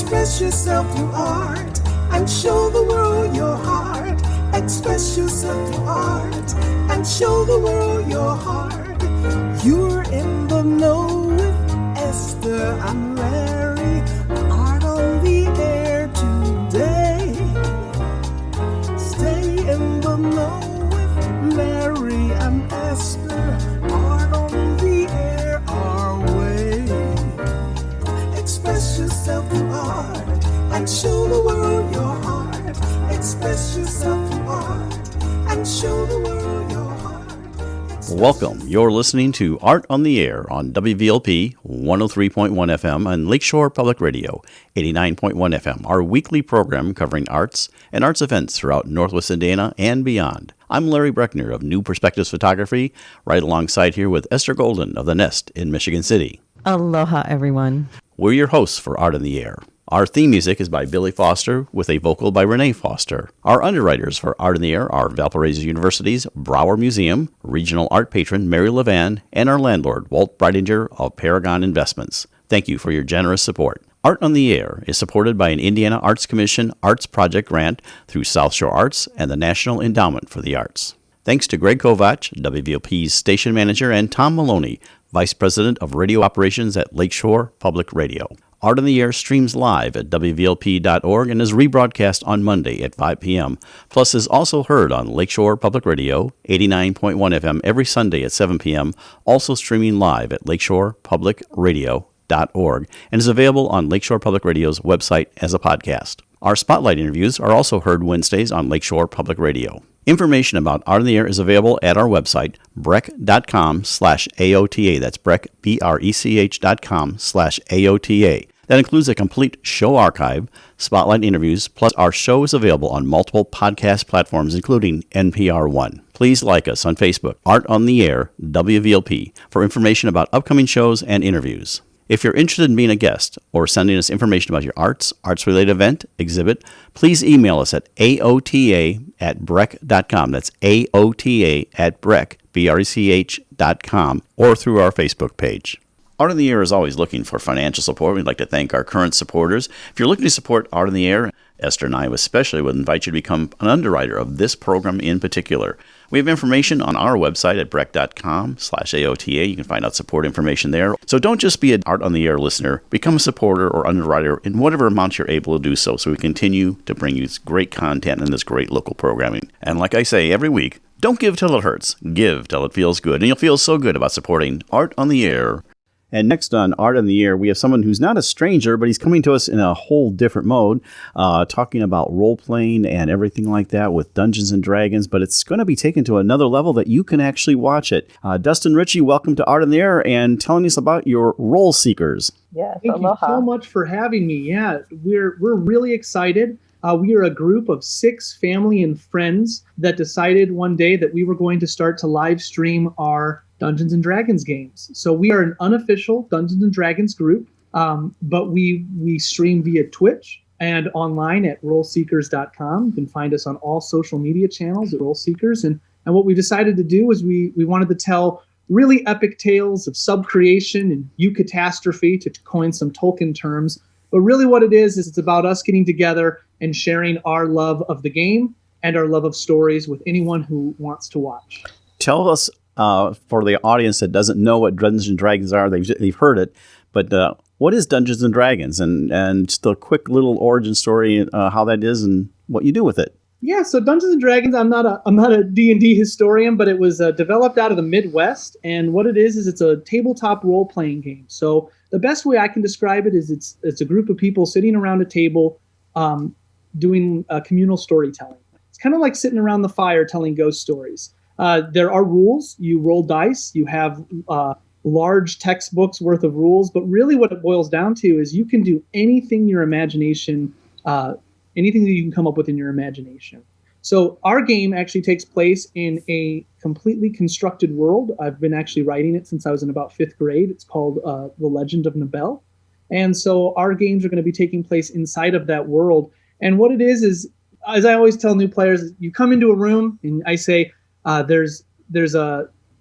Express yourself through art and show the world your heart. Express yourself through art and show the world your heart. You're in the know with Esther and Larry. Art on the air today. Stay in the know with Larry and Esther. Art on the air our way. Express yourself through art and show the world your heart. Express yourself through art and show the world your heart. Welcome. You're listening to Art on the Air on WVLP 103.1 FM and Lakeshore Public Radio 89.1 FM, our weekly program covering arts and arts events throughout Northwest Indiana and beyond. I'm Larry Breckner of New Perspectives Photography, right alongside here with Esther Golden of The Nest in Michigan City. Aloha, everyone. We're your hosts for Art on the Air. Our theme music is by Billy Foster with a vocal by Renee Foster. Our underwriters for Art in the Air are Valparaiso University's Brower Museum, regional art patron Mary Levan, and our landlord Walt Breidinger of Paragon Investments. Thank you for your generous support. Art on the Air is supported by an Indiana Arts Commission Arts Project grant through South Shore Arts and the National Endowment for the Arts. Thanks to Greg Kovach, WVLP's station manager, and Tom Maloney, Vice President of Radio Operations at Lakeshore Public Radio. Art on the Air streams live at WVLP.org and is rebroadcast on Monday at 5 p.m. Plus is also heard on Lakeshore Public Radio, 89.1 FM every Sunday at 7 p.m., also streaming live at lakeshorepublicradio.org and is available on Lakeshore Public Radio's website as a podcast. Our spotlight interviews are also heard Wednesdays on Lakeshore Public Radio. Information about Art on the Air is available at our website, breck.com/AOTA. That's Breck, BRECH.com/AOTA. That includes a complete show archive, spotlight interviews, plus our show is available on multiple podcast platforms, including NPR One. Please like us on Facebook, Art on the Air, WVLP, for information about upcoming shows and interviews. If you're interested in being a guest or sending us information about your arts-related event, exhibit, please email us at aota@breck.com. That's aota@breck, BRECH.com, or through our Facebook page. Art on the Air is always looking for financial support. We'd like to thank our current supporters. If you're looking to support Art on the Air, Esther and I especially would invite you to become an underwriter of this program in particular. We have information on our website at breck.com/AOTA. You can find out support information there. So don't just be an Art on the Air listener. Become a supporter or underwriter in whatever amount you're able to do so we continue to bring you this great content and this great local programming. And like I say every week, don't give till it hurts. Give till it feels good. And you'll feel so good about supporting Art on the Air. And next on Art on the Air, we have someone who's not a stranger, but he's coming to us in a whole different mode, talking about role-playing and everything like that with Dungeons & Dragons, but it's going to be taken to another level that you can actually watch it. Dustin Richea, welcome to Art on the Air and telling us about your Role Seekers. Yes, Thank you so much for having me. Yeah, we're really excited. We are a group of 6 family and friends that decided one day that we were going to start to live stream our Dungeons & Dragons games. So we are an unofficial Dungeons & Dragons group, but we stream via Twitch and online at roleseekers.com. You can find us on all social media channels at Role Seekers. And what we decided to do is we wanted to tell really epic tales of sub-creation and eucatastrophe, to coin some Tolkien terms. But really what it is it's about us getting together and sharing our love of the game and our love of stories with anyone who wants to watch. Tell us, for the audience that doesn't know what Dungeons & Dragons are, they've heard it, but what is Dungeons & Dragons? And just a quick little origin story, how that is and what you do with it. Yeah, so Dungeons & Dragons, I'm not a D&D historian, but it was developed out of the Midwest, and what it is it's a tabletop role-playing game. So the best way I can describe it is it's a group of people sitting around a table doing communal storytelling. It's kind of like sitting around the fire telling ghost stories. There are rules. You roll dice. You have large textbooks worth of rules. But really what it boils down to is you can do anything your imagination, anything that you can come up with in your imagination. So our game actually takes place in a completely constructed world. I've been actually writing it since I was in about 5th grade. It's called The Legend of Nibel. And so our games are going to be taking place inside of that world. And what it is, as I always tell new players, you come into a room and I say,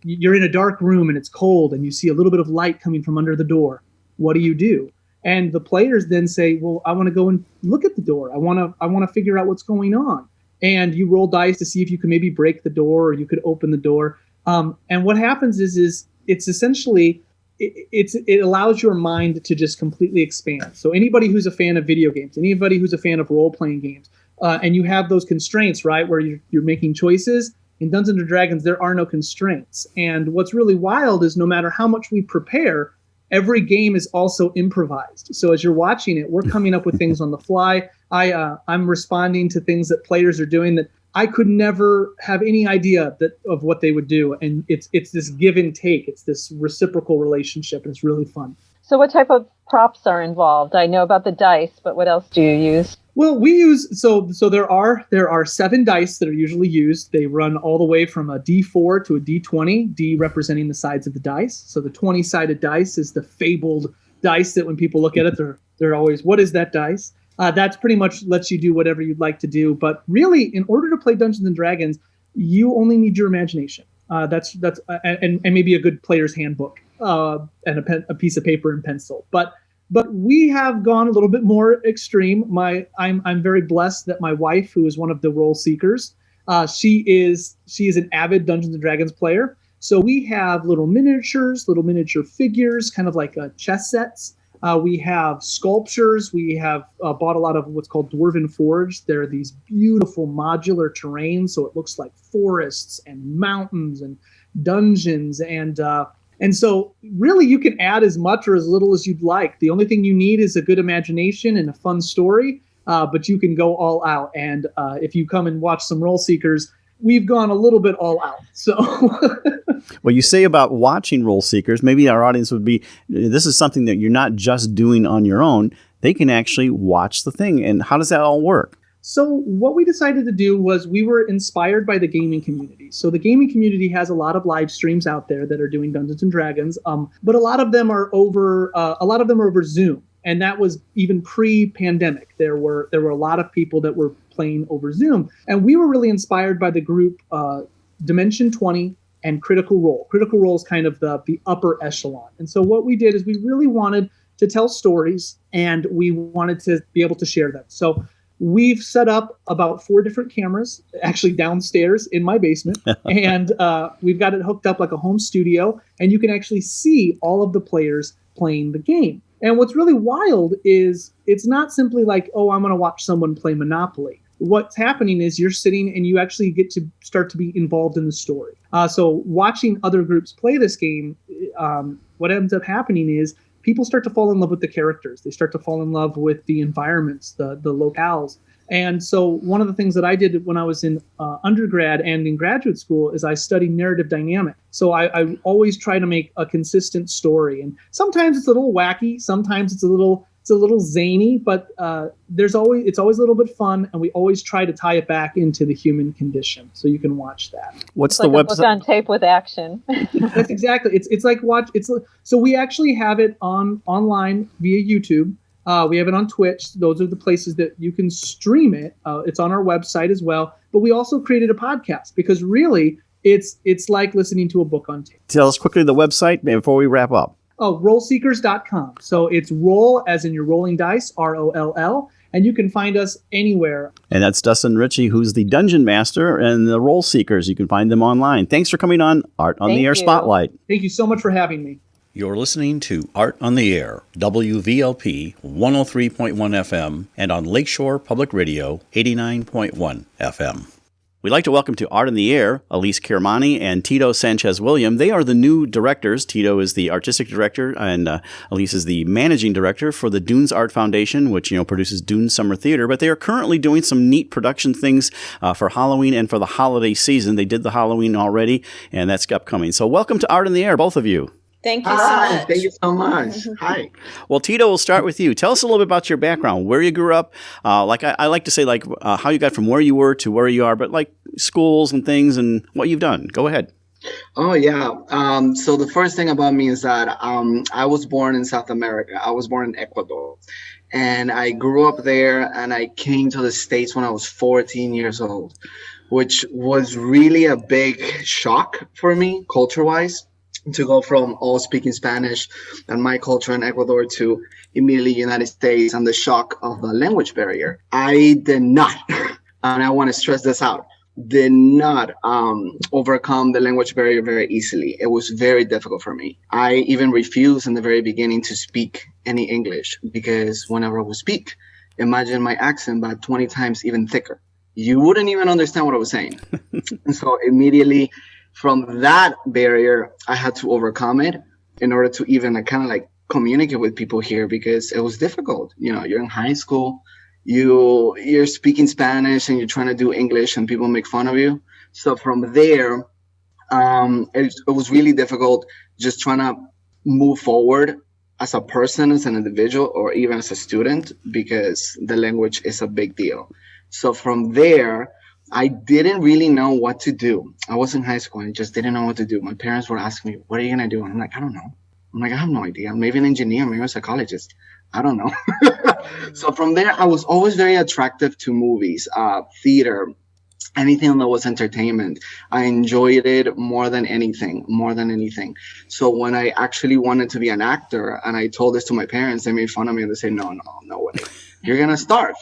you're in a dark room and it's cold and you see a little bit of light coming from under the door. What do? And the players then say, well, I want to go and look at the door. I want to figure out what's going on. And you roll dice to see if you can maybe break the door or you could open the door. And what happens is it's essentially, it allows your mind to just completely expand. So anybody who's a fan of video games, anybody who's a fan of role-playing games, and you have those constraints, right, where you're making choices, in Dungeons & Dragons, there are no constraints. And what's really wild is no matter how much we prepare, every game is also improvised. So as you're watching it, we're coming up with things on the fly. I'm responding to things that players are doing that I could never have any idea of what they would do. And it's this give and take. It's this reciprocal relationship, and it's really fun. So what type of props are involved? I know about the dice, but what else do you use? Well, we use so there are 7 dice that are usually used. They run all the way from a D4 to a D20, D representing the sides of the dice. So the 20-sided dice is the fabled dice that when people look at it, they're always, what is that dice? That's pretty much lets you do whatever you'd like to do. But really, in order to play Dungeons and Dragons, you only need your imagination. That's and maybe a good player's handbook and a piece of paper and pencil. But we have gone a little bit more extreme. I'm very blessed that my wife, who is one of the role seekers, she is an avid Dungeons and Dragons player. So we have little miniature figures, kind of like chess sets. We have sculptures. We have bought a lot of what's called Dwarven Forge. They're these beautiful modular terrains, so it looks like forests and mountains and dungeons. And so really you can add as much or as little as you'd like. The only thing you need is a good imagination and a fun story, but you can go all out. And if you come and watch some Role Seekers, we've gone a little bit all out. So, well, you say about watching Role Seekers, maybe our audience would be, this is something that you're not just doing on your own. They can actually watch the thing. And how does that all work? So what we decided to do was we were inspired by the gaming community. So the gaming community has a lot of live streams out there that are doing Dungeons and Dragons, but a lot of them are over Zoom, and that was even pre-pandemic. There were a lot of people that were playing over Zoom, and we were really inspired by the group Dimension 20 and Critical Role. Critical Role is kind of the upper echelon, and so what we did is we really wanted to tell stories, and we wanted to be able to share them. So we've set up about 4 different cameras, actually downstairs in my basement, and we've got it hooked up like a home studio, and you can actually see all of the players playing the game. And what's really wild is it's not simply like, oh, I'm going to watch someone play Monopoly. What's happening is you're sitting and you actually get to start to be involved in the story. So watching other groups play this game, what ends up happening is people start to fall in love with the characters. They start to fall in love with the environments, the locales. And so one of the things that I did when I was in undergrad and in graduate school is I studied narrative dynamic. So I always try to make a consistent story. And sometimes it's a little wacky. Sometimes it's a little zany, but it's always a little bit fun. And we always try to tie it back into the human condition. So you can watch that. What's the website? Book on tape with action. That's exactly. So we actually have it online via YouTube. We have it on Twitch. Those are the places that you can stream it. It's on our website as well. But we also created a podcast because really it's like listening to a book on tape. Tell us quickly the website before we wrap up. Oh, rollseekers.com. So it's roll as in you're rolling dice, ROLL, and you can find us anywhere. And that's Dustin Richea, who's the Dungeon Master, and the Role Seekers. You can find them online. Thanks for coming on Art on the Air Spotlight. Thank you so much for having me. You're listening to Art on the Air, WVLP 103.1 FM, and on Lakeshore Public Radio 89.1 FM. We'd like to welcome to Art in the Air, Elise Kermani and Tito Sanchez-Williams. They are the new directors. Tito is the artistic director, and Elise is the managing director for the Dunes Art Foundation, which produces Dune Summer Theater. But they are currently doing some neat production things for Halloween and for the holiday season. They did the Halloween already, and that's upcoming. So welcome to Art in the Air, both of you. Thank you so much. Thank you so much. Hi. Well, Tito, we'll start with you. Tell us a little bit about your background, where you grew up. I like to say, how you got from where you were to where you are, but like schools and things and what you've done. Go ahead. Oh, yeah. So the first thing about me is that I was born in South America. I was born in Ecuador. And I grew up there, and I came to the States when I was 14 years old, which was really a big shock for me, culture-wise. to go from all speaking Spanish and my culture in Ecuador to immediately United States and the shock of the language barrier. I did not, and I want to stress this out, did not overcome the language barrier very easily. It was very difficult for me. I even refused in the very beginning to speak any English because whenever I would speak, imagine my accent but 20 times even thicker. You wouldn't even understand what I was saying. And so immediately from that barrier, I had to overcome it in order to even kind of like communicate with people here because it was difficult. You know, you're in high school, you're speaking Spanish and you're trying to do English and people make fun of you. So from there, it was really difficult just trying to move forward as a person, as an individual, or even as a student, because the language is a big deal. So from there, I didn't really know what to do. I was in high school and I just didn't know what to do. My parents were asking me, what are you going to do? And I'm like, I don't know. I'm like, I have no idea. Maybe an engineer, maybe a psychologist. I don't know. So from there, I was always very attractive to movies, theater, anything that was entertainment. I enjoyed it more than anything. So when I actually wanted to be an actor and I told this to my parents, they made fun of me and they said, no way. You're going to starve.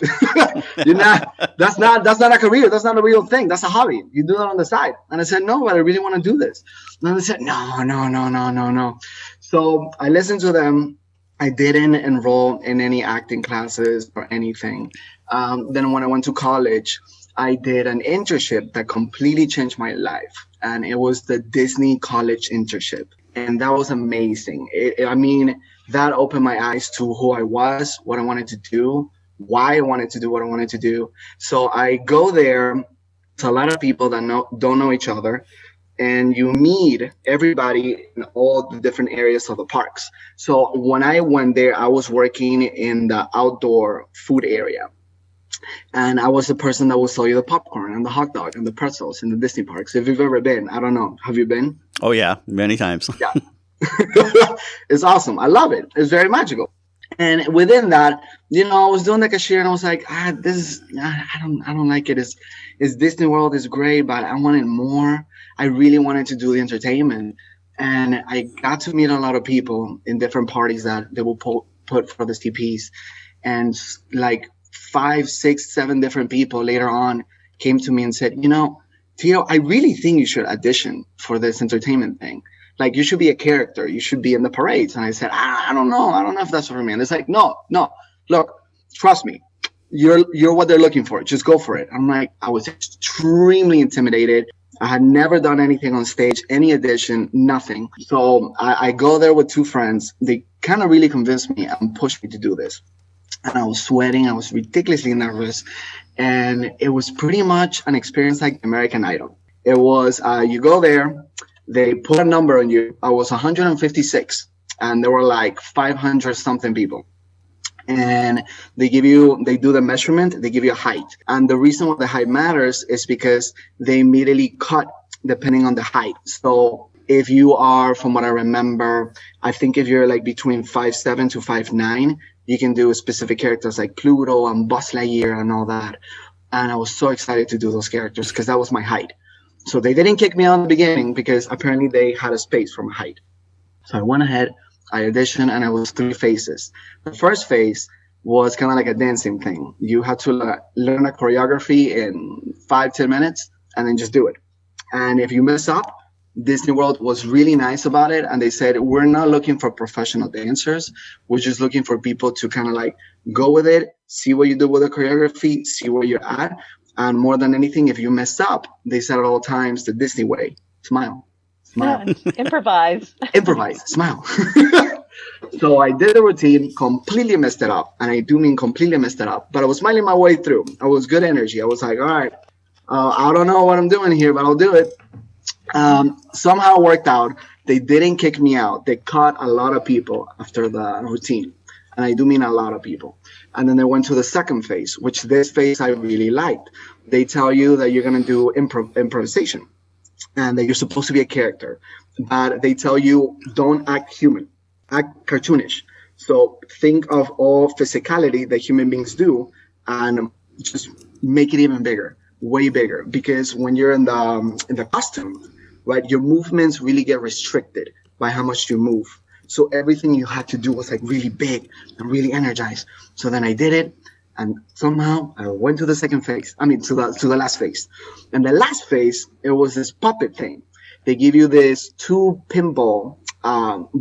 That's not a career. That's not a real thing. That's a hobby. You do that on the side. And I said, no, but I really want to do this. And they said, no. So I listened to them. I didn't enroll in any acting classes or anything. Then when I went to college, I did an internship that completely changed my life. And it was the Disney college internship. And that was amazing. That opened my eyes to who I was, what I wanted to do, why I wanted to do what I wanted to do. So I go there to a lot of people that don't know each other, and you meet everybody in all the different areas of the parks. So when I went there, I was working in the outdoor food area. And I was the person that will sell you the popcorn and the hot dog and the pretzels in the Disney parks. If you've ever been, I don't know. Have you been? Oh, yeah. Many times. Yeah. It's awesome. I love it. It's very magical. And within that, I was doing the cashier and I was like, I don't like it. It's Disney World is great, but I wanted more. I really wanted to do the entertainment. And I got to meet a lot of people in different parties that they will put for the TPs. And like 5, 6, 7 different people later on came to me and said, Tito, I really think you should audition for this entertainment thing. Like, you should be a character. You should be in the parades. And I said, I don't know. I don't know if that's for me. And it's like, no, look, trust me. You're what they're looking for. Just go for it. I'm like, I was extremely intimidated. I had never done anything on stage, any audition, nothing. So I go there with 2 friends. They kind of really convinced me and pushed me to do this. And I was sweating. I was ridiculously nervous. And it was pretty much an experience like American Idol. It was, you go there, they put a number on you. I was 156, and there were like 500 something people. And they do the measurement, they give you a height. And the reason why the height matters is because they immediately cut depending on the height. So if you are, from what I remember, I think if you're like between 5'7" to 5'9", you can do specific characters like Pluto and Buzz Lightyear and all that. And I was so excited to do those characters because that was my height. So they didn't kick me out in the beginning because apparently they had a space for my height. So I went ahead, I auditioned, and I was 3 phases. The first phase was kind of like a dancing thing. You had to learn a choreography in 5-10 minutes and then just do it. And if you mess up, Disney World was really nice about it. And they said, we're not looking for professional dancers. We're just looking for people to kind of like go with it, see what you do with the choreography, see where you're at. And more than anything, if you mess up, they said at all times the Disney way, smile. Improvise, smile. So I did the routine, completely messed it up. And I do mean completely messed it up. But I was smiling my way through. I was good energy. I was like, all right, I don't know what I'm doing here, but I'll do it. Somehow it worked out. They didn't kick me out. They cut a lot of people after the routine. And I do mean a lot of people. And then they went to the second phase, which this phase I really liked. They tell you that you're going to do improvisation and that you're supposed to be a character. But they tell you don't act human, act cartoonish. So think of all physicality that human beings do and just make it even bigger, way bigger. Because when you're in the costume, right, your movements really get restricted by how much you move. So everything you had to do was like really big and really energized. So then I did it, and somehow I went to the second phase. I mean, to the last phase. And the last phase, it was this puppet thing. They give you this 2 pinball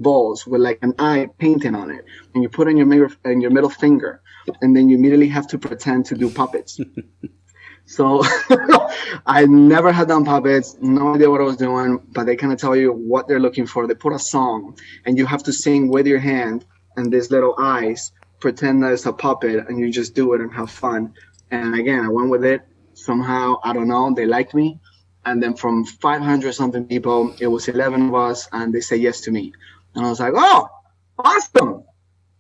balls with like an eye painted on it, and you put in your middle finger, and then you immediately have to pretend to do puppets. So I never had done puppets, no idea what I was doing, but they kind of tell you what they're looking for. They put a song, and you have to sing with your hand and these little eyes, pretend that it's a puppet, and you just do it and have fun. And again, I went with it. Somehow, I don't know, they liked me. And then from 500 something people, it was 11 of us, and they said yes to me. And I was like, oh, awesome.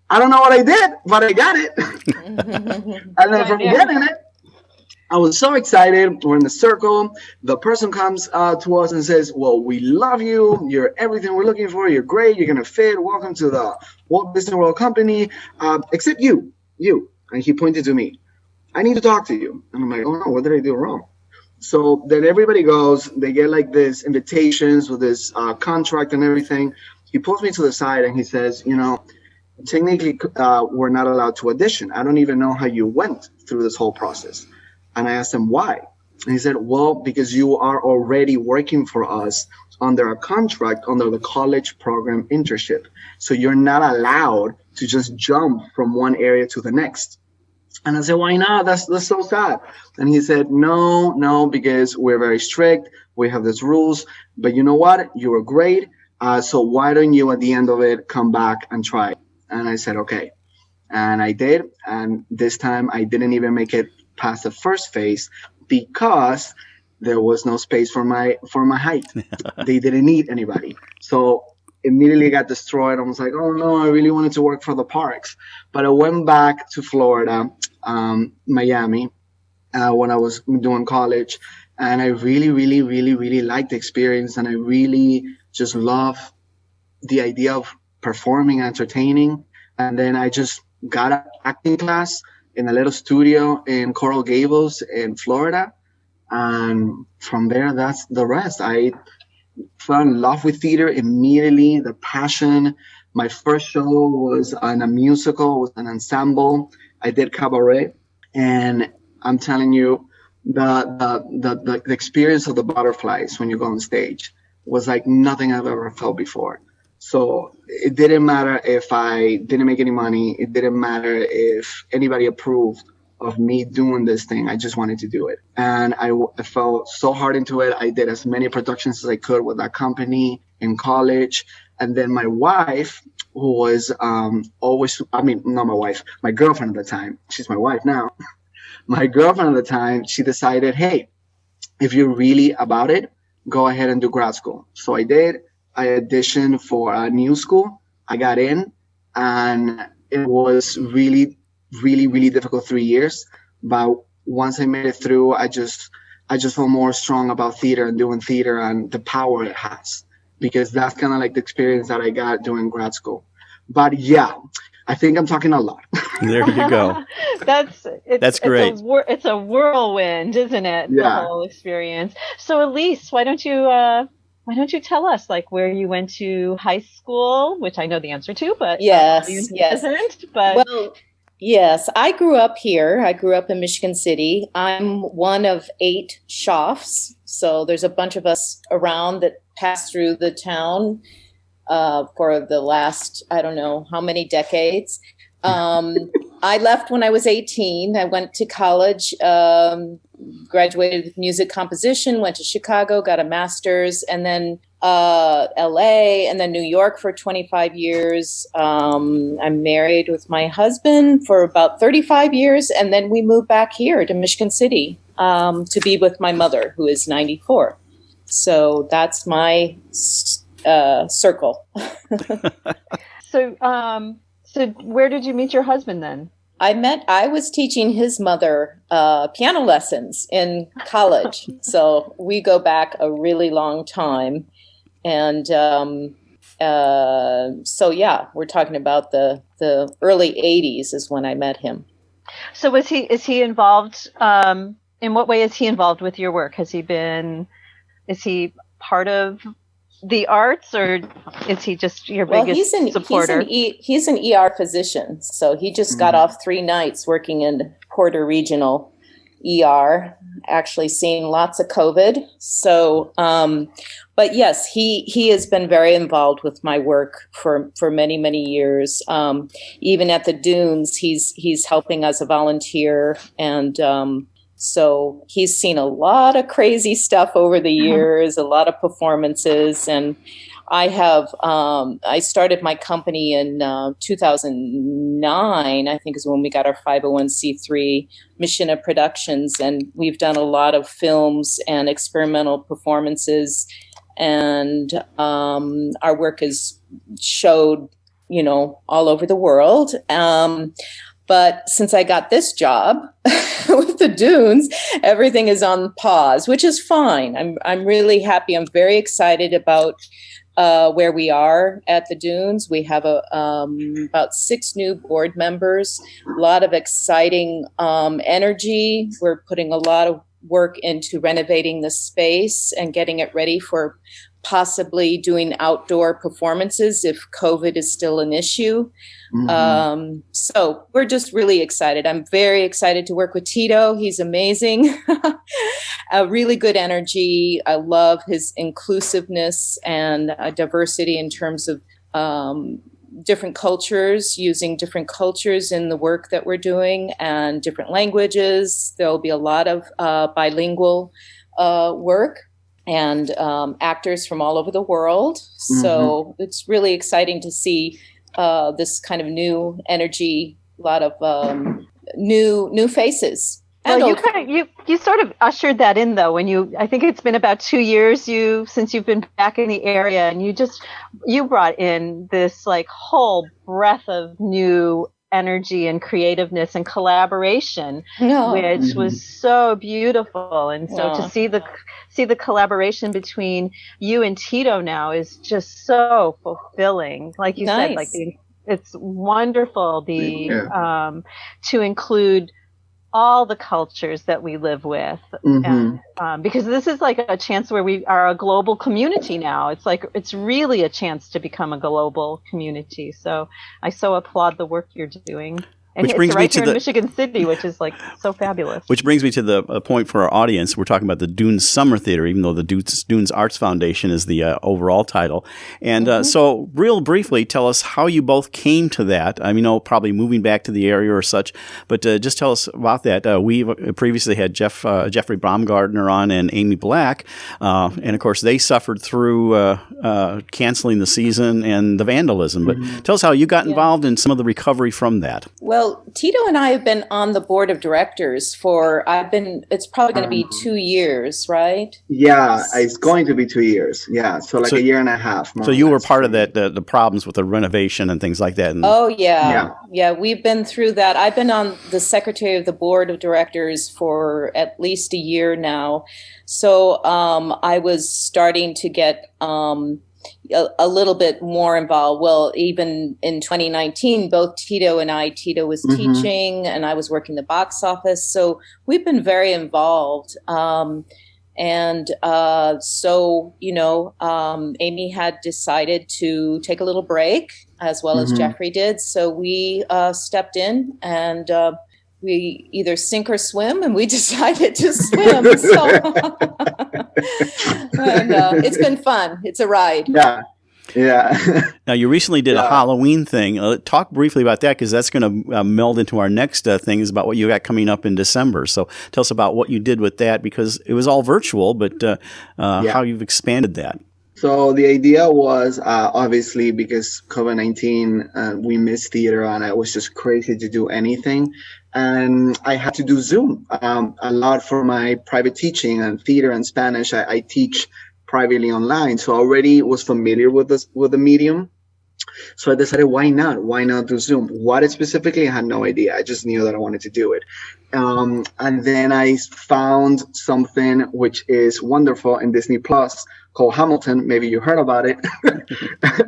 I don't know what I did, but I got it. And then from getting it, I was so excited. We're in the circle. The person comes to us and says, well, we love you. You're everything we're looking for. You're great. You're going to fit. Welcome to the Walt Disney World Company, except you. And he pointed to me. I need to talk to you. And I'm like, oh, no, what did I do wrong? So then everybody goes. They get like this invitations with this contract and everything. He pulls me to the side and he says, technically, we're not allowed to audition. I don't even know how you went through this whole process. And I asked him why. And he said, well, because you are already working for us under a contract under the college program internship. So you're not allowed to just jump from one area to the next. And I said, why not? That's so sad. And he said, no, because we're very strict. We have these rules. But you know what? You were great. So why don't you, at the end of it, come back and try? And I said, okay. And I did. And this time I didn't even make it past the first phase because there was no space for my height. They didn't need anybody. So immediately got destroyed. I was like, oh no, I really wanted to work for the parks. But I went back to Florida, Miami, when I was doing college. And I really, really, really, really liked the experience. And I really just love the idea of performing and entertaining. And then I just got an acting class in a little studio in Coral Gables in Florida. And from there, that's the rest. I fell in love with theater immediately, the passion. My first show was in a musical, was an ensemble. I did cabaret. And I'm telling you, the experience of the butterflies when you go on stage was like nothing I've ever felt before. So it didn't matter if I didn't make any money. It didn't matter if anybody approved of me doing this thing. I just wanted to do it. And I fell so hard into it. I did as many productions as I could with that company in college. And then my wife, who was not my wife, my girlfriend at the time. She's my wife now. My girlfriend at the time, she decided, hey, if you're really about it, go ahead and do grad school. So I did. I auditioned for a new school. I got in, and it was really, really, really difficult 3 years. But once I made it through, I just felt more strong about theater and doing theater and the power it has, because that's kind of like the experience that I got doing grad school. But yeah, I think I'm talking a lot. There you go. That's great. It's a whirlwind, isn't it? Yeah. The whole experience. So Elise, why don't you tell us like where you went to high school, which I know the answer to, but yes. But well, yes, I grew up here. I grew up in Michigan City. I'm one of 8 Schaffs, so there's a bunch of us around that passed through the town for the last, I don't know how many decades. I left when I was 18. I went to college, graduated with music composition, went to Chicago, got a master's, and then LA, and then New York for 25 years. I'm married with my husband for about 35 years, and then we moved back here to Michigan City to be with my mother, who is 94. So that's my circle. So where did you meet your husband then? I was teaching his mother piano lessons in college. So we go back a really long time. And so, yeah, we're talking about the early 80s is when I met him. So is he involved? In what way is he involved with your work? Is he part of the arts, or is he just your Well, biggest supporter? He's an ER physician, so he just got off 3 nights working in Porter Regional ER, actually seeing lots of COVID. So, but yes, he has been very involved with my work for many, many years. Even at the Dunes, he's helping as a volunteer, and so he's seen a lot of crazy stuff over the years, a lot of performances, and I have, I started my company in 2009, I think is when we got our 501c3 Mission of Productions. And we've done a lot of films and experimental performances. And our work is showed, all over the world. But since I got this job with the Dunes, everything is on pause, which is fine. I'm really happy. I'm very excited about where we are at the Dunes. We have about 6 new board members, a lot of exciting energy. We're putting a lot of work into renovating the space and getting it ready for possibly doing outdoor performances if COVID is still an issue. So we're just really excited. I'm very excited to work with Tito. He's amazing. A really good energy. I love his inclusiveness and diversity in terms of different cultures, using different cultures in the work that we're doing, and different languages. There'll be a lot of bilingual work, and actors from all over the world. So it's really exciting to see this kind of new energy, a lot of new faces. Well, you sort of ushered that in, though, when I think it's been about 2 years since you've been back in the area, and you brought in this like whole breath of new energy and creativeness and collaboration, which was so beautiful. And so to see the collaboration between you and Tito now is just so fulfilling. Like you said, like it's wonderful to include all the cultures that we live with, and, because this is like a chance where we are a global community now. It's really a chance to become a global community. So I so applaud the work you're doing. And Which brings me to in Michigan City, which is like so fabulous. Which brings me to the point for our audience. We're talking about the Dunes Summer Theater, even though the Dunes Arts Foundation is the overall title. And so real briefly, tell us how you both came to that. I mean, probably moving back to the area or such, but just tell us about that. We previously had Jeffrey Baumgartner on and Amy Black. And, of course, they suffered through canceling the season and the vandalism. But tell us how you got involved in some of the recovery from that. Well, Tito and I have been on the board of directors it's probably going to be 2 years, right? Yeah, it's going to be 2 years. Yeah, so a year and a half. So you were part of that, the problems with the renovation and things like that. Yeah, we've been through that. I've been on the secretary of the board of directors for at least a year now. So I was starting to get a little bit more involved. Well, even in 2019, both Tito was teaching and I was working the box office. So we've been very involved. Amy had decided to take a little break, as well as Jeffrey did. So we stepped in, and we either sink or swim, and we decided to swim. And it's been fun. It's a ride. Yeah. Now, you recently did a Halloween thing. Talk briefly about that, because that's going to meld into our next thing, is about what you got coming up in December. So tell us about what you did with that, because it was all virtual, but how you've expanded that. So the idea was, obviously, because COVID-19, we missed theater, and it was just crazy to do anything. And I had to do Zoom a lot for my private teaching, and theater and Spanish. I teach privately online, so I already was familiar with the medium. So I decided, why not? Why not do Zoom? What specifically, I had no idea. I just knew that I wanted to do it. And then I found something which is wonderful in Disney Plus called Hamilton. Maybe you heard about it.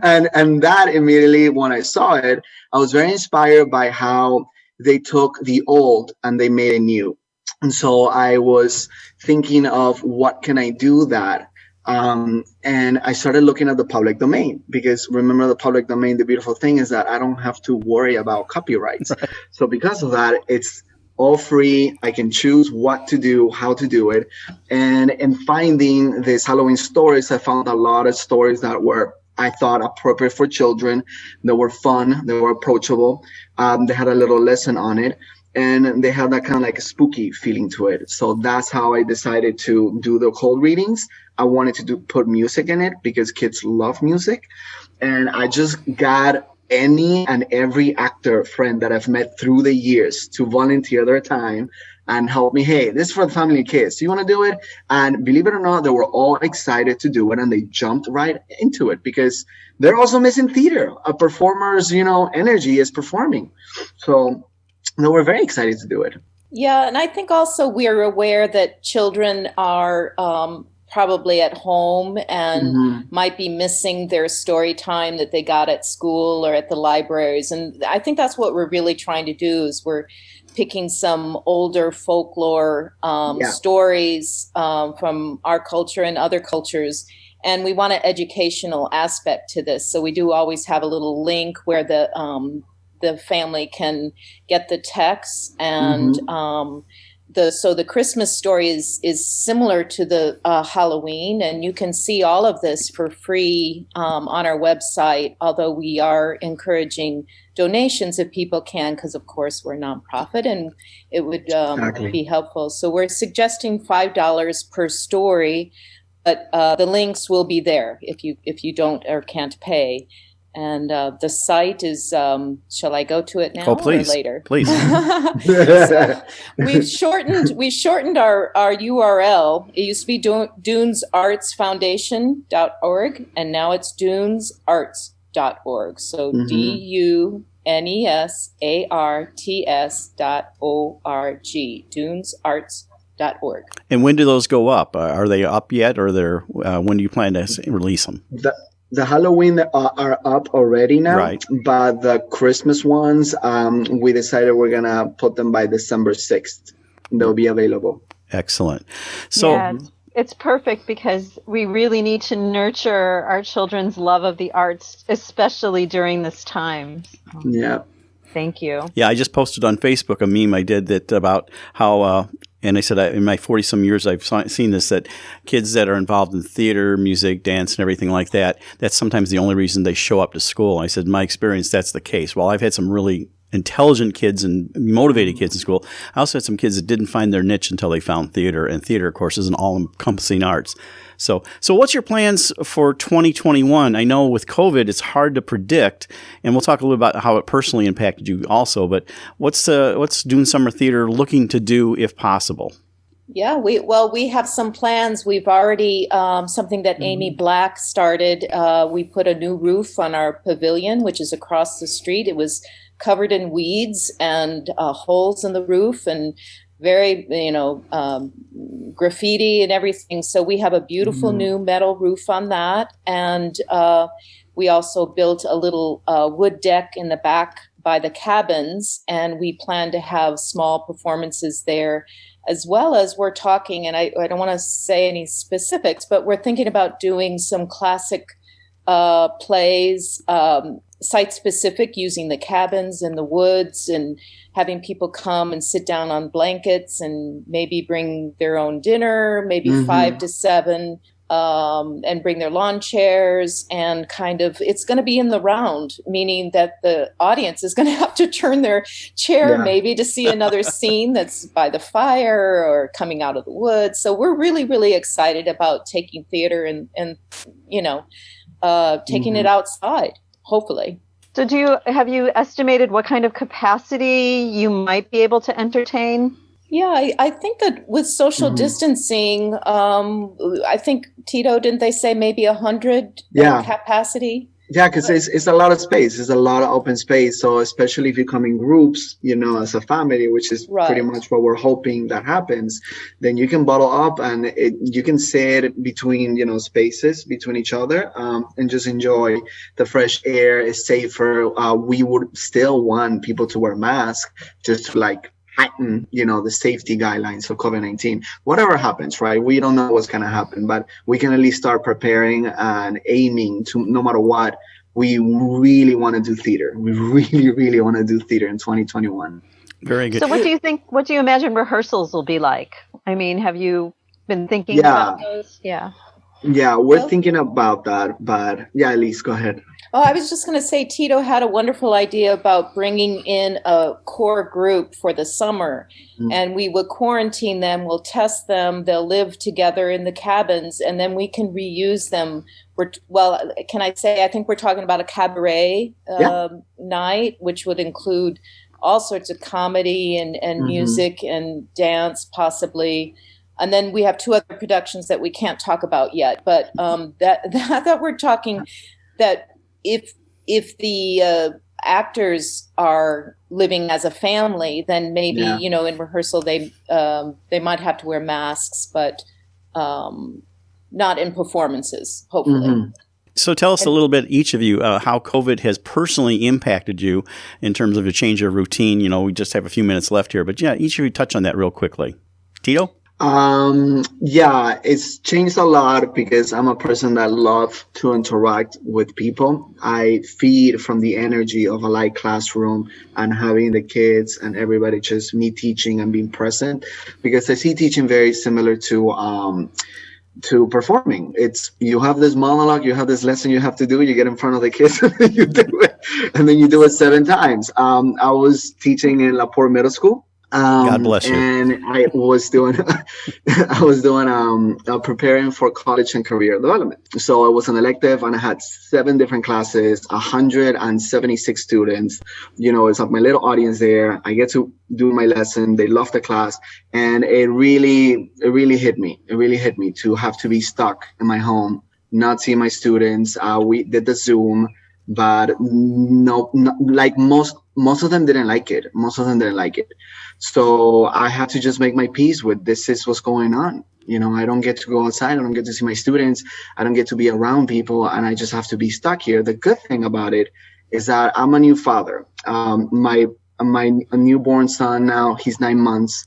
and that immediately, when I saw it, I was very inspired by how they took the old and they made it new. And so I was thinking of, what can I do that And I started looking at the public domain, because remember, the public domain, the beautiful thing is that I don't have to worry about copyrights. Right. So because of that, it's all free. I can choose what to do, how to do it. And in finding these Halloween stories, I found a lot of stories that were, I thought, appropriate for children. They were fun, they were approachable. They had a little lesson on it, and they had that kind of like a spooky feeling to it. So that's how I decided to do the cold readings. I wanted to put music in it because kids love music. And I just got any and every actor friend that I've met through the years to volunteer their time and help me. Hey, this is for the family and kids. Do you want to do it? And believe it or not, they were all excited to do it, and they jumped right into it because they're also missing theater. A performer's, energy is performing. So they were very excited to do it. Yeah, and I think also we're aware that children are probably at home and might be missing their story time that they got at school or at the libraries. And I think that's what we're really trying to do, is we're picking some older folklore stories from our culture and other cultures. And we want an educational aspect to this. So we do always have a little link where the family can get the text, and the Christmas story is similar to the Halloween, and you can see all of this for free on our website, although we are encouraging donations if people can, because of course we're a nonprofit and it would be helpful. So we're suggesting $5 per story, but the links will be there if you don't or can't pay. And the site is, shall I go to it now or later? Please. So we've shortened our URL. It used to be dunesartsfoundation.org, and now it's dunesarts.org. So DUNESARTS.org, dunesarts.org. And when do those go up? Are they up yet, or when do you plan to release them? The Halloween are up already now, right? But the Christmas ones, we decided we're going to put them by December 6th. They'll be available. Excellent. So it's perfect because we really need to nurture our children's love of the arts, especially during this time. Yeah. Thank you. Yeah, I just posted on Facebook a meme I did that about how and I said, in my 40-some years, I've seen this, that kids that are involved in theater, music, dance, and everything like that, that's sometimes the only reason they show up to school. I said, in my experience, that's the case. While I've had some really intelligent kids and motivated kids in school, I also had some kids that didn't find their niche until they found theater. And theater, of course, is an all-encompassing arts. So what's your plans for 2021? I know with COVID, it's hard to predict, and we'll talk a little about how it personally impacted you also, but what's Dune Summer Theater looking to do if possible? Yeah, we have some plans. We've already, something that Amy Black started, we put a new roof on our pavilion, which is across the street. It was covered in weeds and holes in the roof, and very, graffiti and everything. So we have a beautiful new metal roof on that. And we also built a little wood deck in the back by the cabins. And we plan to have small performances there, as well as we're talking, and I don't want to say any specifics, but we're thinking about doing some classic plays, site-specific, using the cabins in the woods and having people come and sit down on blankets and maybe bring their own dinner, maybe 5 to 7, and bring their lawn chairs, and kind of, it's going to be in the round, meaning that the audience is going to have to turn their chair maybe to see another scene that's by the fire or coming out of the woods. So we're really, really excited about taking theater and taking it outside, hopefully. So have you estimated what kind of capacity you might be able to entertain? Yeah, I think that with social distancing, I think, Tito, didn't they say maybe 100 capacity? Yeah, because it's a lot of space. It's a lot of open space. So especially if you come in groups, as a family, which is pretty much what we're hoping that happens, then you can bottle up and you can sit between, spaces between each other and just enjoy the fresh air. It's safer. We would still want people to wear masks just to heighten, the safety guidelines of COVID-19. Whatever happens, right? We don't know what's going to happen, but we can at least start preparing and aiming to, no matter what, we really want to do theater. We really, really want to do theater in 2021. Very good. So what do you imagine rehearsals will be like? I mean, have you been thinking about those? Yeah. Yeah, we're thinking about that, but yeah, Elise, go ahead. Oh, I was just going to say, Tito had a wonderful idea about bringing in a core group for the summer, and we would quarantine them, we'll test them, they'll live together in the cabins, and then we can reuse them. Can I say, I think we're talking about a cabaret night, which would include all sorts of comedy and music and dance, possibly. And then we have 2 other productions that we can't talk about yet, but that we're talking that if the actors are living as a family, then maybe in rehearsal they might have to wear masks, but not in performances, hopefully. So tell us a little bit, each of you, how COVID has personally impacted you in terms of a change of routine. We just have a few minutes left here, but yeah, each of you touch on that real quickly. Tito? Yeah, it's changed a lot because I'm a person that loves to interact with people. I feed from the energy of a light classroom and having the kids and everybody, just me teaching and being present, because I see teaching very similar to performing. It's, you have this monologue, you have this lesson you have to do, you get in front of the kids and you do it, and then you do it 7 times. I was teaching in La Porte Middle School. God bless you. And I was doing preparing for college and career development. So it was an elective, and I had 7 different classes, 176 students. It's like my little audience there. I get to do my lesson. They love the class, and it really hit me. It really hit me to have to be stuck in my home, not see my students. We did the Zoom, but like most of them didn't like it. So I had to just make my peace with this is what's going on. I don't get to go outside. I don't get to see my students. I don't get to be around people, and I just have to be stuck here. The good thing about it is that I'm a new father. My newborn son now, he's 9 months,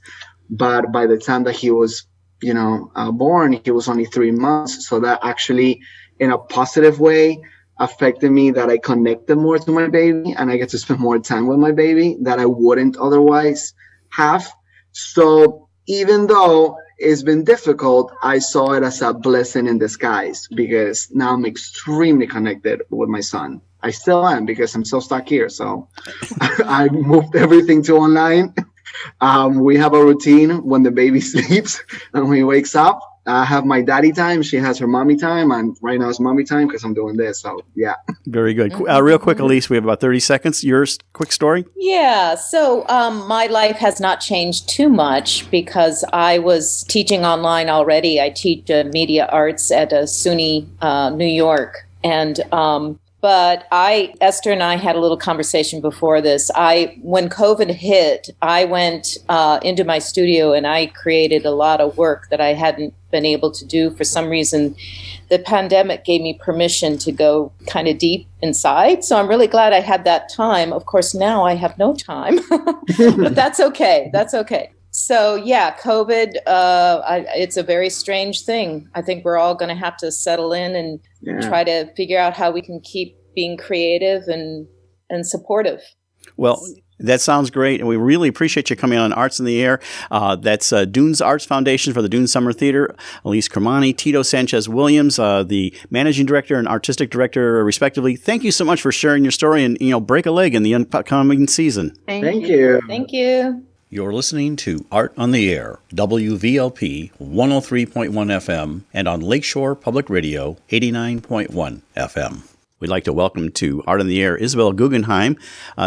but by the time that he was, born, he was only 3 months. So that actually, in a positive way, affected me, that I connected more to my baby and I get to spend more time with my baby that I wouldn't otherwise have. So even though it's been difficult, I saw it as a blessing in disguise, because now I'm extremely connected with my son. I still am, because I'm so stuck here. So I moved everything to online. We have a routine when the baby sleeps and when he wakes up. I have my daddy time. She has her mommy time. And right now it's mommy time because I'm doing this. So, yeah. Very good. Real quick, Elise, we have about 30 seconds. Your quick story? Yeah. So my life has not changed too much because I was teaching online already. I teach media arts at SUNY New York. And but Esther and I had a little conversation before this. When COVID hit, I went into my studio and I created a lot of work that I hadn't been able to do. For some reason, the pandemic gave me permission to go kind of deep inside. So I'm really glad I had that time. Of course, now I have no time, but that's okay. That's okay. So yeah, COVID, it's a very strange thing. I think we're all going to have to settle in and try to figure out how we can keep being creative and supportive. Well, that sounds great, and we really appreciate you coming on Arts in the Air. That's Dunes Arts Foundation for the Dunes Summer Theater. Elise Kermani, Tito Sanchez-Williams, the Managing Director and Artistic Director, respectively. Thank you so much for sharing your story and break a leg in the upcoming season. Thank you. Thank you. You're listening to Art on the Air, WVLP 103.1 FM, and on Lakeshore Public Radio 89.1 FM. We'd like to welcome to Art on the Air Isabelle Gougenheim.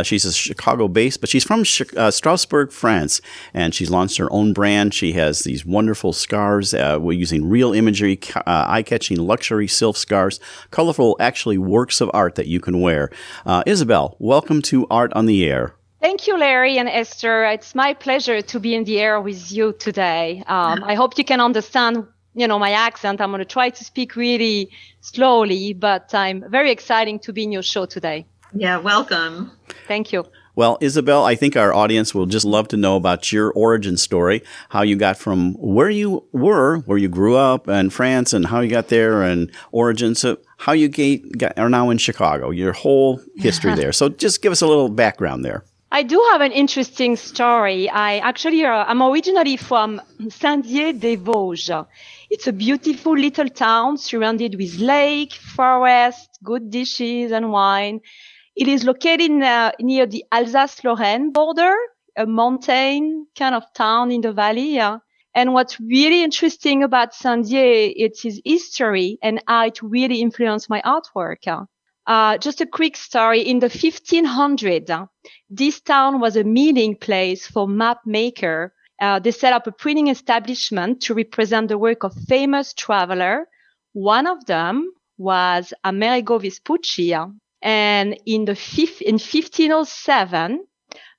She's a Chicago-based, but she's from Strasbourg, France, and she's launched her own brand. She has these wonderful scarves. We're using real imagery, eye-catching luxury silk scarves, colorful, actually, works of art that you can wear. Isabelle, welcome to Art on the Air. Thank you, Larry and Esther. It's my pleasure to be in the air with you today. I hope you can understand my accent. I'm going to try to speak really slowly, but I'm very excited to be in your show today. Yeah, welcome. Thank you. Well, Isabelle, I think our audience will just love to know about your origin story, how you got from where you grew up in France, and how you got there, and origin. So how you are now in Chicago, your whole history there. So just give us a little background there. I do have an interesting story. I'm originally from Saint-Dié-des-Vosges. It's a beautiful little town surrounded with lake, forest, good dishes and wine. It is located near the Alsace-Lorraine border, a mountain kind of town in the valley. And what's really interesting about Saint-Dié, it's its history and how it really influenced my artwork. Just a quick story. In the 1500s, this town was a meeting place for map maker. They set up a printing establishment to represent the work of famous traveler. One of them was Amerigo Vespucci. And in 1507,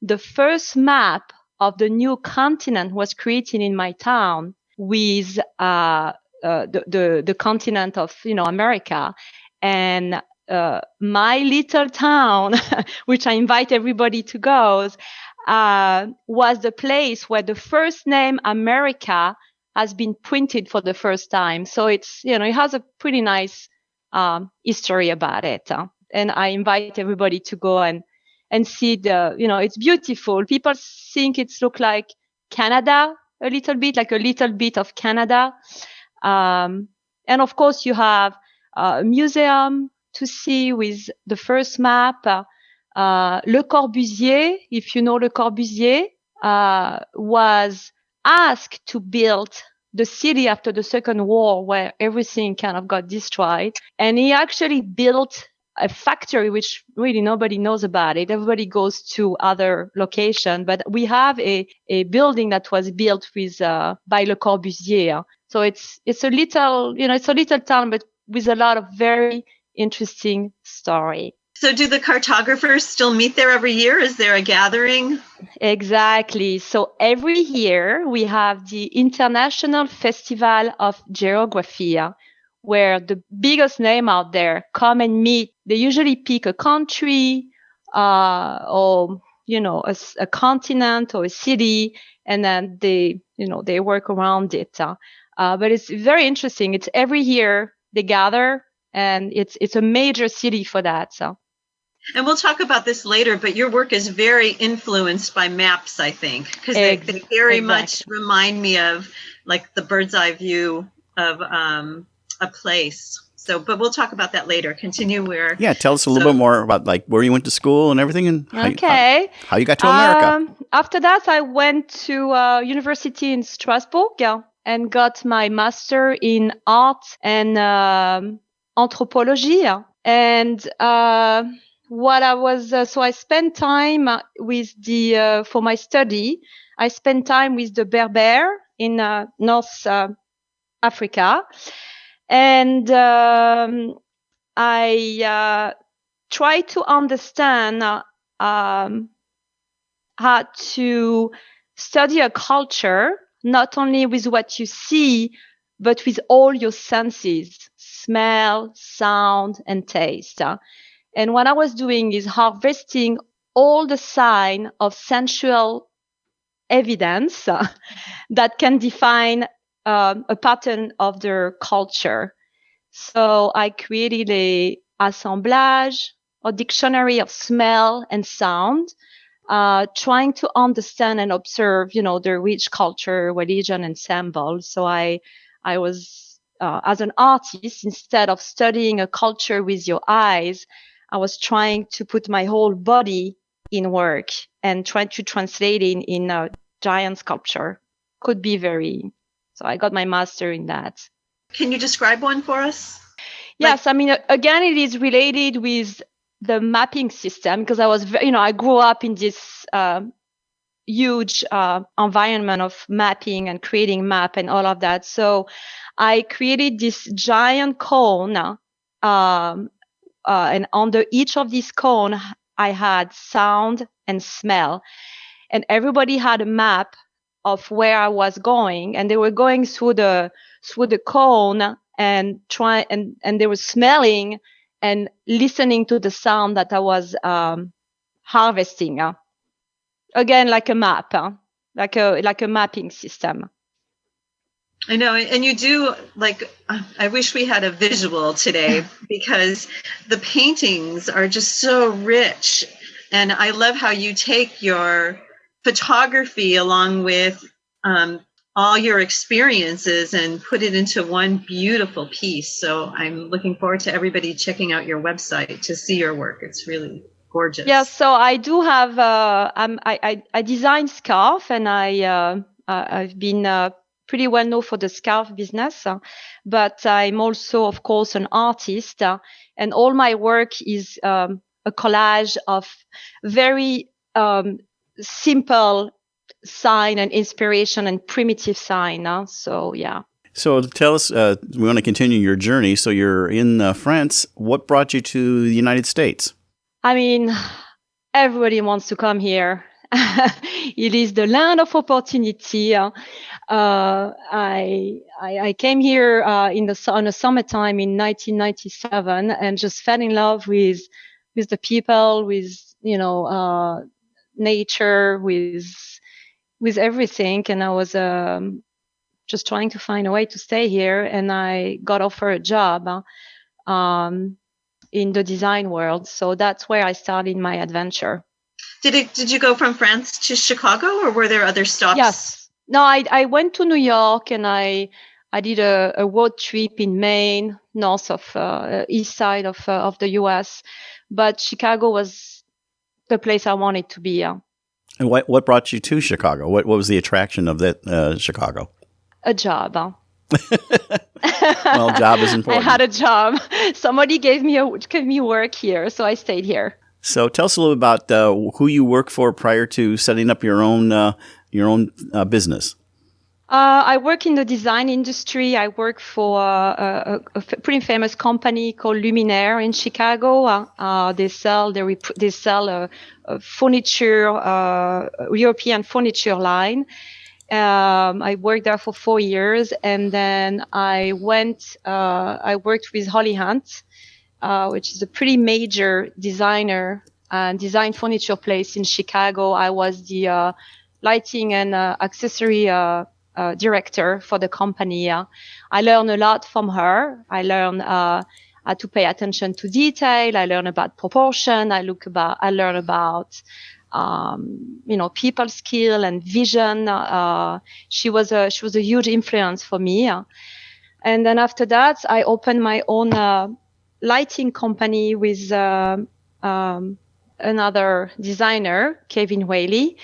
the first map of the new continent was created in my town with the continent of America. And my little town, which I invite everybody to go, was the place where the first name America has been printed for the first time. So it's, it has a pretty nice history about it. And I invite everybody to go and see it's beautiful. People think it's look like Canada a little bit, like a little bit of Canada. And of course you have a museum to see with the first map. Le Corbusier, if you know Le Corbusier, was asked to build the city after the Second War where everything kind of got destroyed. And he actually built a factory, which really nobody knows about it. Everybody goes to other location, but we have a building that was built with, by Le Corbusier. So it's a little, it's a little town, but with a lot of very interesting story. So do the cartographers still meet there every year? Is there a gathering? Exactly. So every year we have the International Festival of Geography, where the biggest name out there come and meet. They usually pick a country, or, a continent or a city, and then they work around it. But it's very interesting. It's every year they gather, and it's a major city for that. So. And we'll talk about this later, but your work is very influenced by maps, I think, because they very much remind me of like the bird's eye view of a place. So, but we'll talk about that later. Continue where. Yeah, tell us a little bit more about like where you went to school and everything, and how you got to America. After that, I went to university in Strasbourg and got my master in art and anthropology. And what I was, so I spent time with for my study, I spent time with the Berber in North Africa. And I try to understand how to study a culture, not only with what you see, but with all your senses, smell, sound, and taste. And what I was doing is harvesting all the sign of sensual evidence that can define a pattern of their culture. So I created a assemblage, a dictionary of smell and sound, trying to understand and observe, their rich culture, religion, and symbols. So I was, as an artist, instead of studying a culture with your eyes, I was trying to put my whole body in work and trying to translate it in a giant sculpture. Could be so I got my master in that. Can you describe one for us? Yes. Again, it is related with the mapping system because I was, I grew up in this huge environment of mapping and creating map and all of that. So I created this giant cone, and under each of these cone, I had sound and smell, and everybody had a map of where I was going, and they were going through the cone and they were smelling and listening to the sound that I was harvesting. Again, like a map, like a mapping system. I know, and you do, like, I wish we had a visual today because the paintings are just so rich. And I love how you take your photography along with all your experiences and put it into one beautiful piece. So I'm looking forward to everybody checking out your website to see your work. It's really gorgeous. Yeah, so I do have, I design scarf, and I've been pretty well known for the scarf business, but I'm also, of course, an artist, and all my work is a collage of very simple sign and inspiration and primitive sign. So, yeah. So tell us, we want to continue your journey. So you're in France. What brought you to the United States? I mean, everybody wants to come here. It is the land of opportunity. I came here on the summertime in 1997 and just fell in love with the people, with nature, with everything. And I was just trying to find a way to stay here, and I got offered a job in the design world. So that's where I started my adventure. Did you go from France to Chicago, or were there other stops? Yes. No, I went to New York, and I did a road trip in Maine, north of east side of the US. But Chicago was the place I wanted to be. And what brought you to Chicago? What was the attraction of that Chicago? A job. Well, job is important. I had a job. Somebody gave me work here, so I stayed here. So tell us a little about who you work for prior to setting up your own business. I work in the design industry. I work for a pretty famous company called Luminaire in Chicago. They sell a furniture, European furniture line. I worked there for 4 years, and then I worked with Holly Hunt, which is a pretty major design furniture place in Chicago. I was the lighting and accessory director for the company. I learned a lot from her. I learned how to pay attention to detail. I learned about proportion. I learned about people skill and vision. She was a huge influence for me. And then after that, I opened my own lighting company with another designer, Kevin Whaley.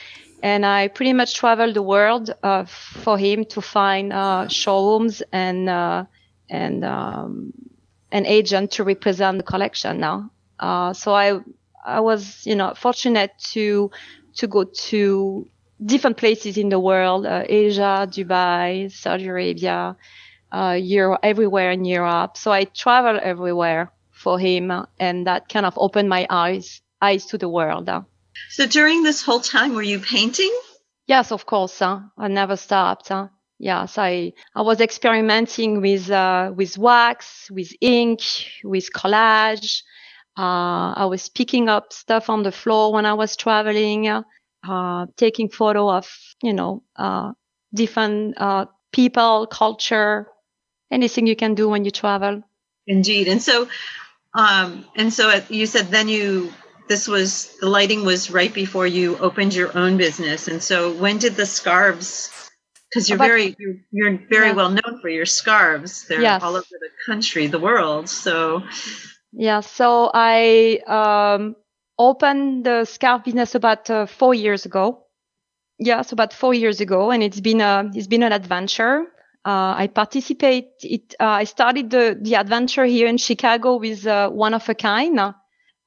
And I pretty much traveled the world for him to find showrooms and an agent to represent the collection now. So I was, fortunate to go to different places in the world, Asia, Dubai, Saudi Arabia, Europe, everywhere in Europe. So I travel everywhere for him, and that kind of opened my eyes to the world. So during this whole time, were you painting? Yes, of course. I never stopped. Yes, I was experimenting with wax, with ink, with collage. I was picking up stuff on the floor when I was traveling, taking photo of, different people, culture, anything you can do when you travel. Indeed. And so you said then the lighting was right before you opened your own business. And so when did the scarves, because you're very well known for your scarves. They're all over the country, the world. So yeah, so I opened the scarf business about 4 years ago. Yes, about 4 years ago, and it's been an adventure. I started the adventure here in Chicago with one of a kind.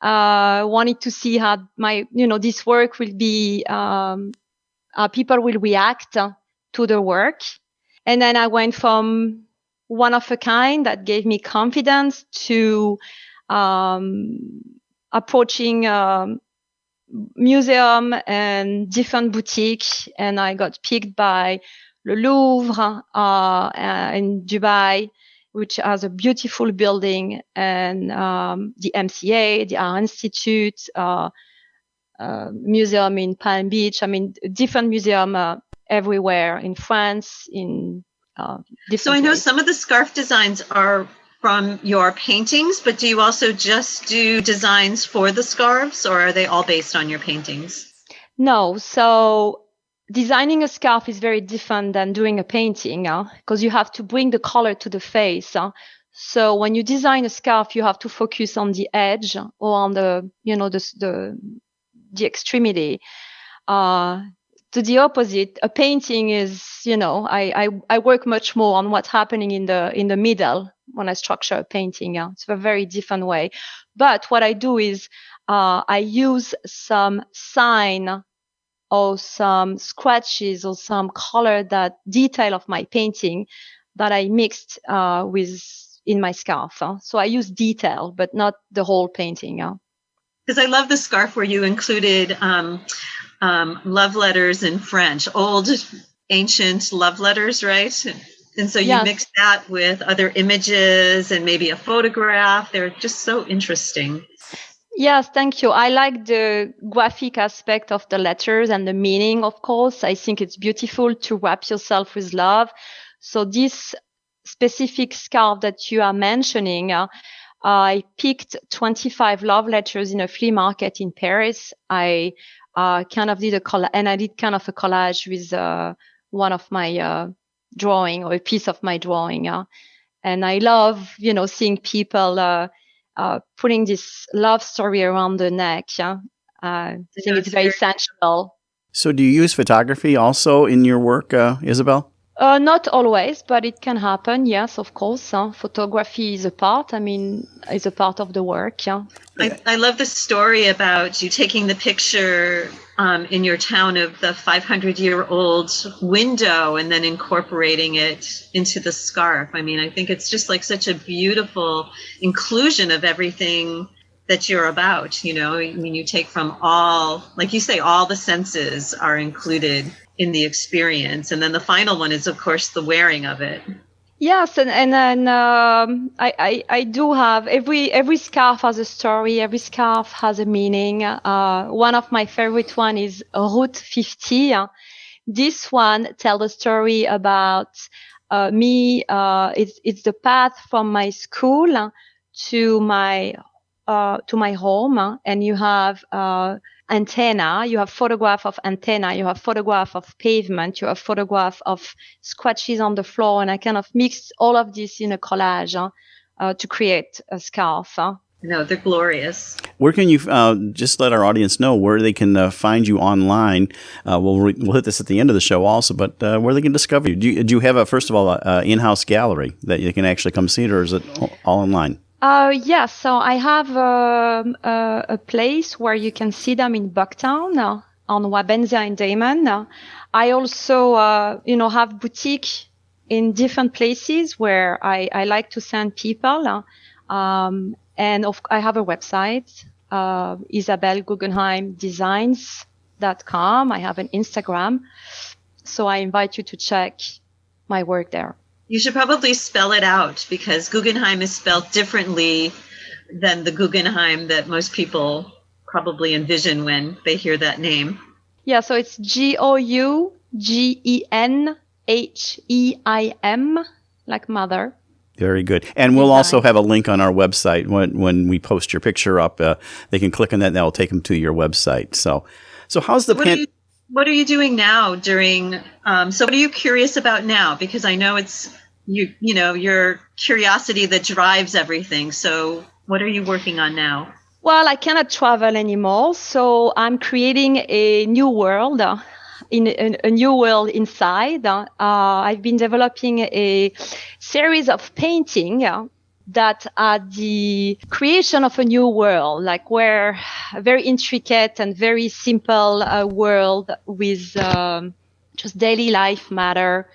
Wanted to see how this work will be, how people will react to the work. And then I went from one of a kind that gave me confidence to approaching museum and different boutiques. And I got picked by the Louvre in Dubai, which has a beautiful building, and the MCA, the Art Institute, museum in Palm Beach. I mean, different museum everywhere in France, in different So I know places. some of the scarf designs are from your paintings, but do you also just do designs for the scarves, or are they all based on your paintings? No, so designing a scarf is very different than doing a painting, because you have to bring the color to the face. So when you design a scarf, you have to focus on the edge or on the, the extremity. To the opposite, a painting is, I work much more on what's happening in the middle when I structure a painting. It's a very different way. But what I do is I use some sign or some scratches or some color that detail of my painting that I mixed in my scarf. So I use detail, but not the whole painting. Because I love the scarf where you included love letters in French, old, ancient love letters, right? And so you Yes. mix that with other images and maybe a photograph. They're just so interesting. Yes, thank you. I like the graphic aspect of the letters and the meaning, of course. I think it's beautiful to wrap yourself with love. So this specific scarf that you are mentioning, I picked 25 love letters in a flea market in Paris. I kind of did a collage with one of my drawing or a piece of my drawing. And I love, seeing people putting this love story around the neck. I think it's very sensual. So do you use photography also in your work, Isabelle? Not always, but it can happen. Yes, of course. Photography is a part. Is a part of the work. Yeah. I love the story about you taking the picture in your town of the 500-year-old window and then incorporating it into the scarf. I think it's just like such a beautiful inclusion of everything that you're about. You take from all, like you say, all the senses are included in the experience. And then the final one is, of course, the wearing of it. Yes, and then I do have every scarf has a story. Every scarf has a meaning. One of my favorite one is Route 50. This one tells the story about me. It's the path from my school to my home, and you have antenna, you have photograph of antenna, you have photograph of pavement, you have photograph of scratches on the floor, and I kind of mixed all of this in a collage to create a scarf. No, they're glorious. Where can you just let our audience know where they can find you online? We'll hit this at the end of the show also, but where they can discover you. Do you have first of all, a in-house gallery that you can actually come see it, or is it all online? Yes. So I have a place where you can see them in Bucktown on Wabenzia and Damon. I also, have boutique in different places where I like to send people. And I have a website, Isabelle Gougenheim Designs.com. I have an Instagram. So I invite you to check my work there. You should probably spell it out, because Guggenheim is spelled differently than the Guggenheim that most people probably envision when they hear that name. Yeah, so it's Gougenheim, like mother. Very good. And we'll also have a link on our website when we post your picture up. They can click on that and that'll take them to your website. So how's the What are you doing now during, so what are you curious about now? Because I know it's, your curiosity that drives everything. So what are you working on now? Well, I cannot travel anymore. So I'm creating a new world, a new world inside. I've been developing a series of painting that are the creation of a new world, like where a very intricate and very simple world with just daily life matter.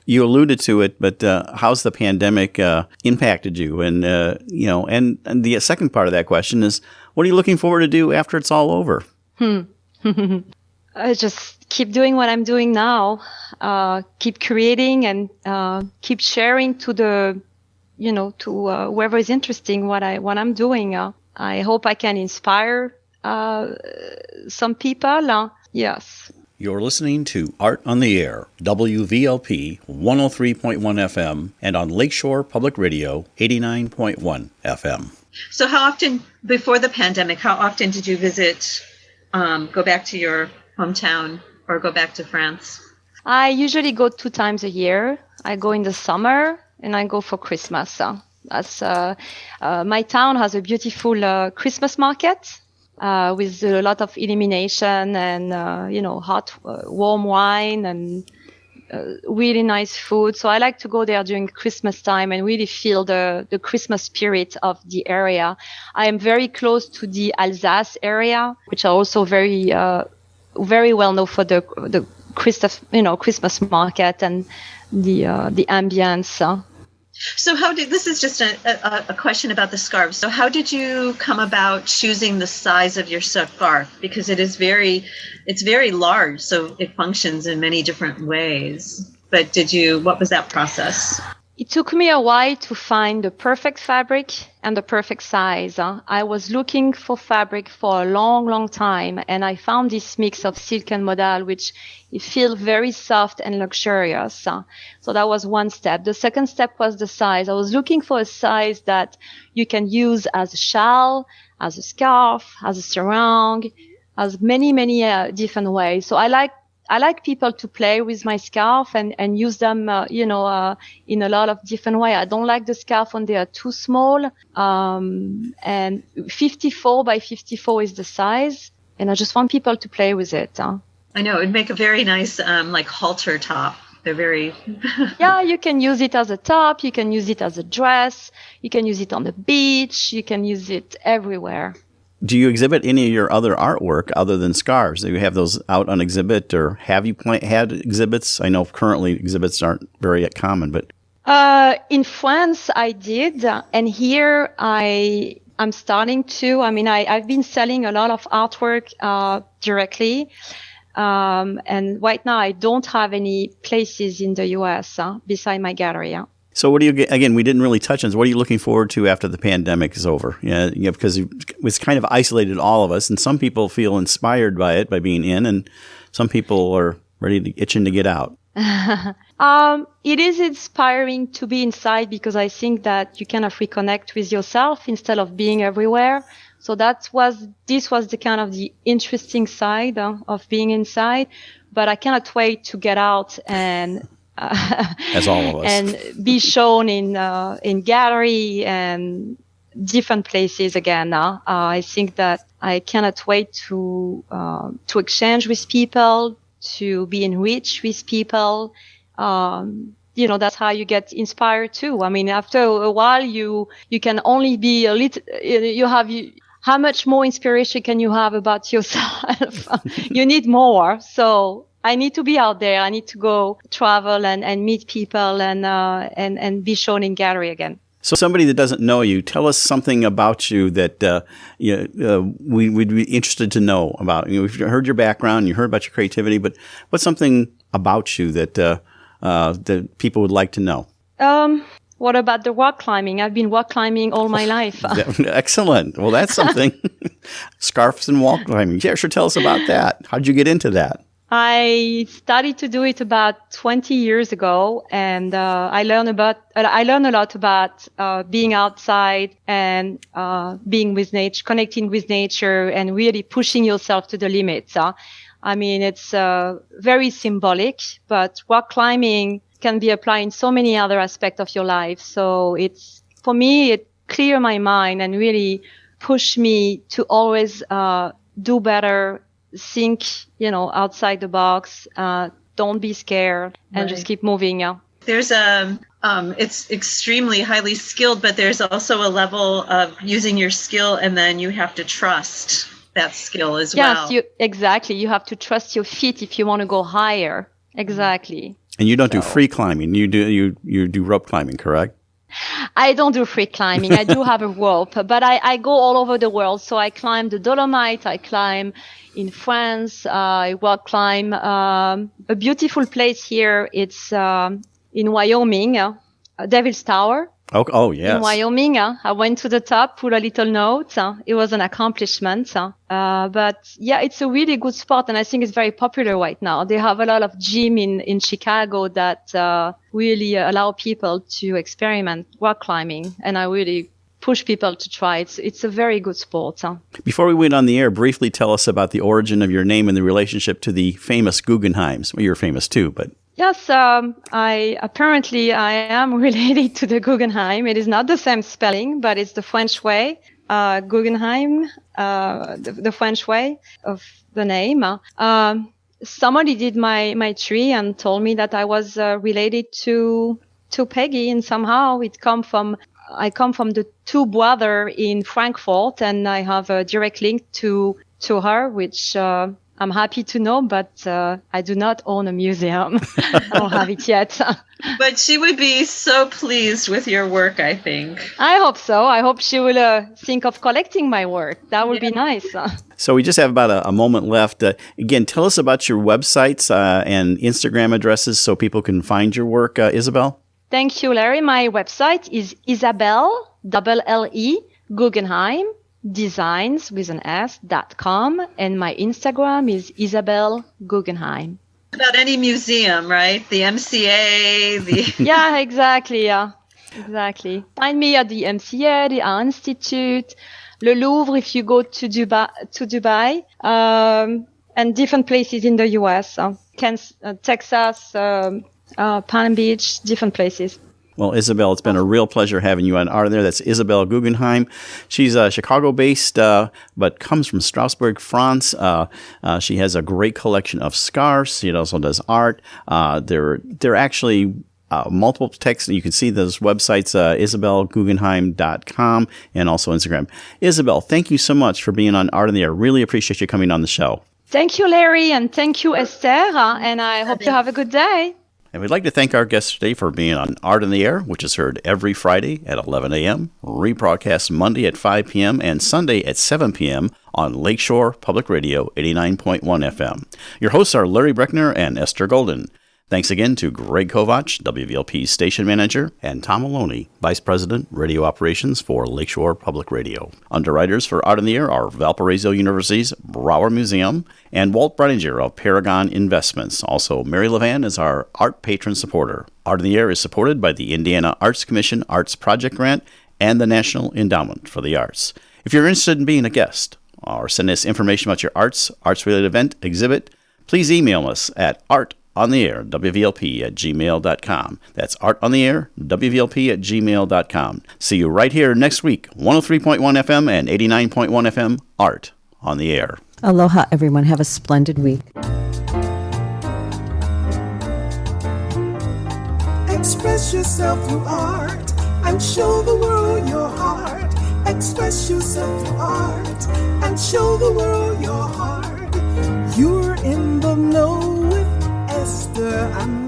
You alluded to it, but how's the pandemic impacted you? And and the second part of that question is, what are you looking forward to do after it's all over? I just keep doing what I'm doing now. Keep creating and keep sharing to the, to whoever is interesting what I'm doing. I hope I can inspire some people. Yes. You're listening to Art on the Air, WVLP 103.1 FM, and on Lakeshore Public Radio 89.1 FM. So how often, before the pandemic, how often did you visit, go back to your hometown or go back to France? I usually go 2 times a year. I go in the summer and I go for Christmas. My town has a beautiful Christmas market. With a lot of illumination and, hot, warm wine and really nice food. So I like to go there during Christmas time and really feel the Christmas spirit of the area. I am very close to the Alsace area, which are also very well known for the Christmas market and the ambience. So this is just a question about the scarf. So how did you come about choosing the size of your scarf? Because it's very large, so it functions in many different ways. But what was that process? It took me a while to find the perfect fabric and the perfect size. I was looking for fabric for a long, long time, and I found this mix of silk and modal, which it feels very soft and luxurious. So that was one step. The second step was the size. I was looking for a size that you can use as a shawl, as a scarf, as a sarong, as many, many different ways. So I like people to play with my scarf and use them, in a lot of different ways. I don't like the scarf when they are too small. And 54 by 54 is the size. And I just want people to play with it. I know, it'd make a very nice, halter top. They're very... Yeah, you can use it as a top. You can use it as a dress. You can use it on the beach. You can use it everywhere. Do you exhibit any of your other artwork other than scarves? Do you have those out on exhibit, or have you had exhibits? I know currently exhibits aren't very common, but... In France, I did. And here I'm starting to. I've been selling a lot of artwork directly. And right now, I don't have any places in the U.S. Beside my gallery. So what do you get? Again, we didn't really touch on this. What are you looking forward to after the pandemic is over? Because it's kind of isolated all of us, and some people feel inspired by it, by being in, and some people are itching to get out. It is inspiring to be inside because I think that you kind of reconnect with yourself instead of being everywhere. So this was the kind of the interesting side of being inside, but I cannot wait to get out and as all of us, and be shown in gallery and different places again. I think that I cannot wait to exchange with people, to be enriched with people. That's how you get inspired too. After a while, you can only be a little. How much more inspiration can you have about yourself? You need more. So I need to be out there. I need to go travel and meet people and be shown in gallery again. So somebody that doesn't know you, tell us something about you that we'd be interested to know about. We've heard your background, you heard about your creativity, but what's something about you that people would like to know? What about the rock climbing? I've been rock climbing all my life. Excellent. Well, that's something. Scarves and wall climbing. Yeah, sure. Tell us about that. How'd you get into that? I started to do it about 20 years ago, and I learned a lot about being outside and being with nature, connecting with nature, and really pushing yourself to the limits. It's very symbolic, but rock climbing can be applied in so many other aspects of your life. So for me, it cleared my mind and really pushed me to always do better. Think, outside the box. Don't be scared and just keep moving. Yeah. There's it's extremely highly skilled, but there's also a level of using your skill, and then you have to trust that skill as well. Yes, exactly. You have to trust your feet if you want to go higher. Exactly. And you don't do free climbing. You do rope climbing, correct? I don't do free climbing. I do have a rope, but I go all over the world. So I climb the Dolomite. I climb in France. I rock climb a beautiful place here. It's in Wyoming, Devil's Tower. Oh yes. In Wyoming. I went to the top, put a little note. It was an accomplishment. But yeah, it's a really good sport, and I think it's very popular right now. They have a lot of gym in Chicago that really allow people to experiment rock climbing, and I really push people to try it. It's a very good sport. Before we went on the air, briefly tell us about the origin of your name and the relationship to the famous Gougenheims. Well, you're famous too, but... Yes, I am related to the Gougenheim. It is not the same spelling, but it's the French way. Gougenheim, the French way of the name. Somebody did my tree and told me that I was related to Peggy, and somehow I come from the two brothers in Frankfurt, and I have a direct link to her, which I'm happy to know, but I do not own a museum. I don't have it yet. But she would be so pleased with your work, I think. I hope so. I hope she will think of collecting my work. That would be nice. So we just have about a moment left. Again, tell us about your websites and Instagram addresses so people can find your work, Isabelle. Thank you, Larry. My website is Isabelle, LLE, Gougenheim, designs with an S.com, and my Instagram is Isabelle Gougenheim. About any museum, right? The MCA, the... Yeah, exactly. Yeah, exactly. Find me at the MCA, the Art Institute, Le Louvre if you go to Dubai, and different places in the US, Texas, Palm Beach, different places. Well, Isabelle, it's been a real pleasure having you on Art there. That's Isabelle Gougenheim. She's Chicago-based, but comes from Strasbourg, France. She has a great collection of scarves. She also does art. They're actually multiple texts. You can see those websites, isabellegougenheim.com, and also Instagram. Isabelle, thank you so much for being on Art in the Air. Really appreciate you coming on the show. Thank you, Larry, and thank you, Esther, and I hope you have a good day. And we'd like to thank our guests today for being on Art in the Air, which is heard every Friday at 11 a.m., rebroadcast Monday at 5 p.m., and Sunday at 7 p.m. on Lakeshore Public Radio 89.1 FM. Your hosts are Larry Breckner and Esther Golden. Thanks again to Greg Kovach, WVLP's station manager, and Tom Maloney, Vice President, Radio Operations for Lakeshore Public Radio. Underwriters for Art in the Air are Valparaiso University's Brauer Museum and Walt Breininger of Paragon Investments. Also, Mary Levan is our art patron supporter. Art in the Air is supported by the Indiana Arts Commission Arts Project Grant and the National Endowment for the Arts. If you're interested in being a guest or send us information about your arts-related event, exhibit, please email us at artontheair.wvlp@gmail.com. That's artontheair.wvlp@gmail.com. See you right here next week, 103.1 FM and 89.1 FM, Art on the Air. Aloha, everyone. Have a splendid week. Express yourself through art and show the world your heart. Express yourself through art and show the world your heart. You're in the know with Esther and